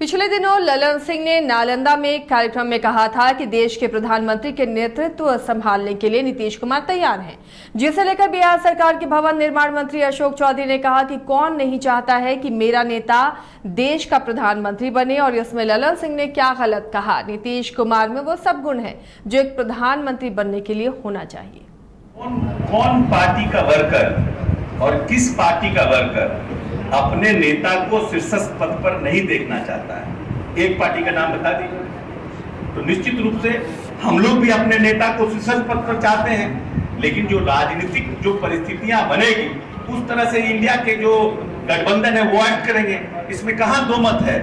पिछले दिनों ललन सिंह ने नालंदा में एक कार्यक्रम में कहा था कि देश के प्रधानमंत्री के नेतृत्व संभालने के लिए नीतीश कुमार तैयार हैं, जिसे लेकर बिहार सरकार के भवन निर्माण मंत्री अशोक चौधरी ने कहा कि कौन नहीं चाहता है कि मेरा नेता देश का प्रधानमंत्री बने। और इसमें ललन सिंह ने क्या गलत कहा। नीतीश कुमार में वो सब गुण है जो एक प्रधानमंत्री बनने के लिए होना चाहिए। कौन पार्टी का वर्कर और किस पार्टी का वर्कर अपने नेता को शीर्षस्थ पद पर नहीं देखना चाहता है? एक पार्टी का नाम बता दीजिए। तो निश्चित रूप से हम लोग भी अपने नेता को शीर्षस्थ पद पर चाहते हैं, लेकिन जो राजनीतिक जो परिस्थितियां बनेगी उस तरह से इंडिया के जो गठबंधन है वो एक्ट करेंगे। इसमें कहां दो मत है।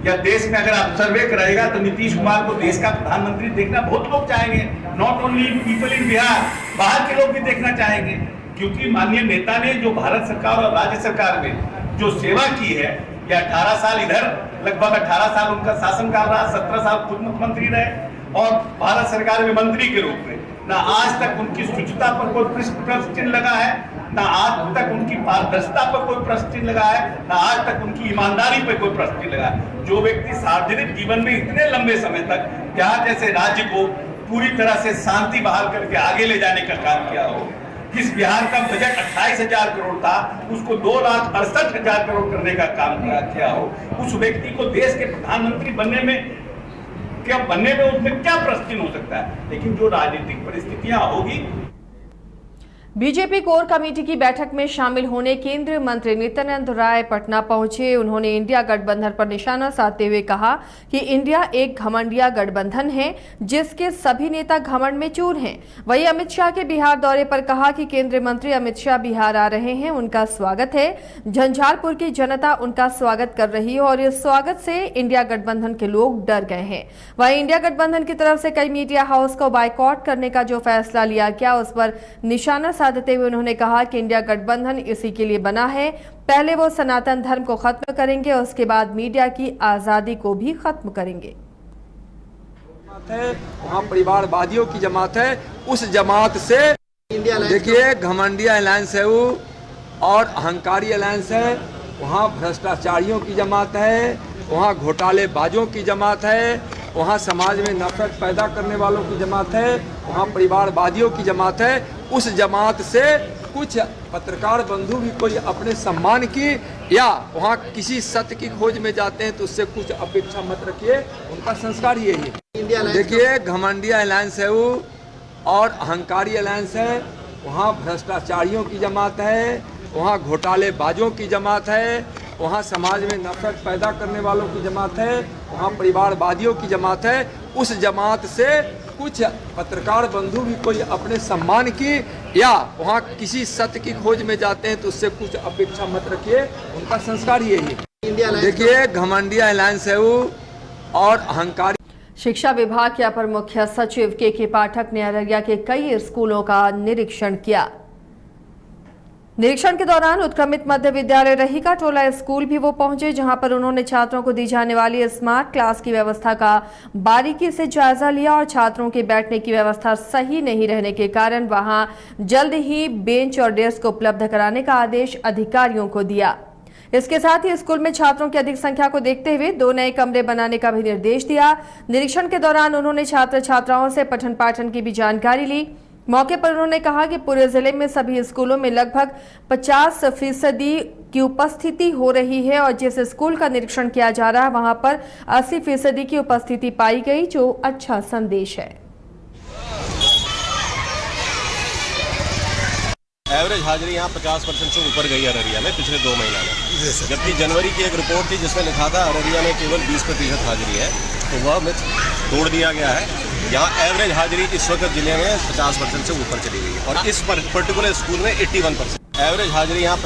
या देश में अगर आप सर्वे कराएगा तो नीतीश कुमार को देश का प्रधानमंत्री देखना बहुत लोग चाहेंगे। Not only people in Bihar, बाहर के लोग भी देखना चाहेंगे, क्योंकि माननीय नेता ने जो भारत सरकार और राज्य सरकार में जो सेवा की है, या 18 साल इधर लगभग 18 साल उनका शासनकाल रहा, 17 साल खुद मुख्यमंत्री रहे और भारत सरकार में मंत्री के रूप में, ना आज तक उनकी शुचिता पर कोई प्रश्न चिन्ह लगा है, ना आज तक उनकी पारदर्शिता पर कोई प्रश्न चिन्ह लगा है, ना आज तक उनकी ईमानदारी पर कोई प्रश्न चिन्ह लगा है। जो व्यक्ति सार्वजनिक जीवन में इतने लंबे समय तक बिहार जैसे राज्य को पूरी तरह से शांति बहाल करके आगे ले जाने का काम किया हो, जिस बिहार का बजट 28,000 करोड़ था उसको 2,68,000 करोड़ करने का काम किया हो, उस व्यक्ति को देश के प्रधानमंत्री बनने में उसमें क्या प्रश्न हो सकता है। लेकिन जो राजनीतिक परिस्थितियां होगी। बीजेपी कोर कमेटी की बैठक में शामिल होने केंद्रीय मंत्री नित्यानंद राय पटना पहुंचे। उन्होंने इंडिया गठबंधन पर निशाना साधते हुए कहा कि इंडिया एक घमंडिया गठबंधन है जिसके सभी नेता घमंड में चूर हैं। वहीं अमित शाह के बिहार दौरे पर कहा कि केंद्रीय मंत्री अमित शाह बिहार आ रहे हैं, उनका स्वागत है। झंझारपुर की जनता उनका स्वागत कर रही है और इस स्वागत से इंडिया गठबंधन के लोग डर गए हैं। वहीं इंडिया गठबंधन की तरफ से कई मीडिया हाउस को बायकॉट करने का जो फैसला लिया गया उस पर निशाना साधते हुए उन्होंने कहा कि इंडिया गठबंधन इसी के लिए बना है। पहले वो सनातन धर्म को खत्म करेंगे, उसके बाद मीडिया की आजादी को भी खत्म करेंगे। वहाँ परिवारवादियों की जमात है, उस जमात से देखिए घमंडिया अलायंस है वो और अहंकारी अलायंस है। वहाँ भ्रष्टाचारियों की जमात है, वहाँ घोटालेबाजों की जमात है, वहाँ समाज में नफरत पैदा करने वालों की जमात है, वहाँ परिवारवादियों की जमात है। उस जमात से कुछ पत्रकार बंधु भी कोई अपने सम्मान की या वहाँ किसी सत्य की खोज में जाते हैं तो उससे कुछ अपेक्षा मत रखिए, उनका संस्कार यही है। देखिए घमंडिया अलायंस है वो और अहंकारी अलायंस है, वहाँ भ्रष्टाचारियों की जमात है, वहाँ घोटालेबाजों की जमात है, वहाँ समाज में नफरत पैदा करने वालों की जमात है, वहाँ परिवारवादियों की जमात है। उस जमात से कुछ पत्रकार बंधु भी कोई अपने सम्मान की या वहाँ किसी सत्य की खोज में जाते हैं तो उससे कुछ अपेक्षा मत रखिए, उनका संस्कार यही है। देखिए घमंडिया अलायंस है वो और अहंकारी। शिक्षा विभाग के अपर मुख्य सचिव के पाठक ने अररिया के कई स्कूलों का निरीक्षण किया। निरीक्षण के दौरान उत्क्रमित मध्य विद्यालय रहीका टोला स्कूल भी वो पहुंचे, जहां पर उन्होंने छात्रों को दी जाने वाली स्मार्ट क्लास की व्यवस्था का बारीकी से जायजा लिया और छात्रों के बैठने की व्यवस्था सही नहीं रहने के कारण वहां जल्द ही बेंच और डेस्क उपलब्ध कराने का आदेश अधिकारियों को दिया। इसके साथ ही स्कूल में छात्रों की अधिक संख्या को देखते हुए 2 नए कमरे बनाने का भी निर्देश दिया। निरीक्षण के दौरान उन्होंने छात्र छात्राओं से पठन पाठन की भी जानकारी ली। मौके पर उन्होंने कहा कि पूरे जिले में सभी स्कूलों में लगभग 50% की उपस्थिति हो रही है और जिस स्कूल का निरीक्षण किया जा रहा है वहां पर 80% की उपस्थिति पाई गई, जो अच्छा संदेश है। एवरेज हाजिरी यहाँ 50% से ऊपर गई अररिया में पिछले 2 महीना में, जबकि जनवरी की एक रिपोर्ट थी जिसमें लिखा था अररिया में केवल 20% हाजिरी है, तो वह मिथ तोड़ दिया गया है। यहाँ एवरेज हाजिरी इस वक्त जिले में 50% से ऊपर चली गई है और इस पर्टिकुलर स्कूल में 81% एवरेज हाजिरी यहाँ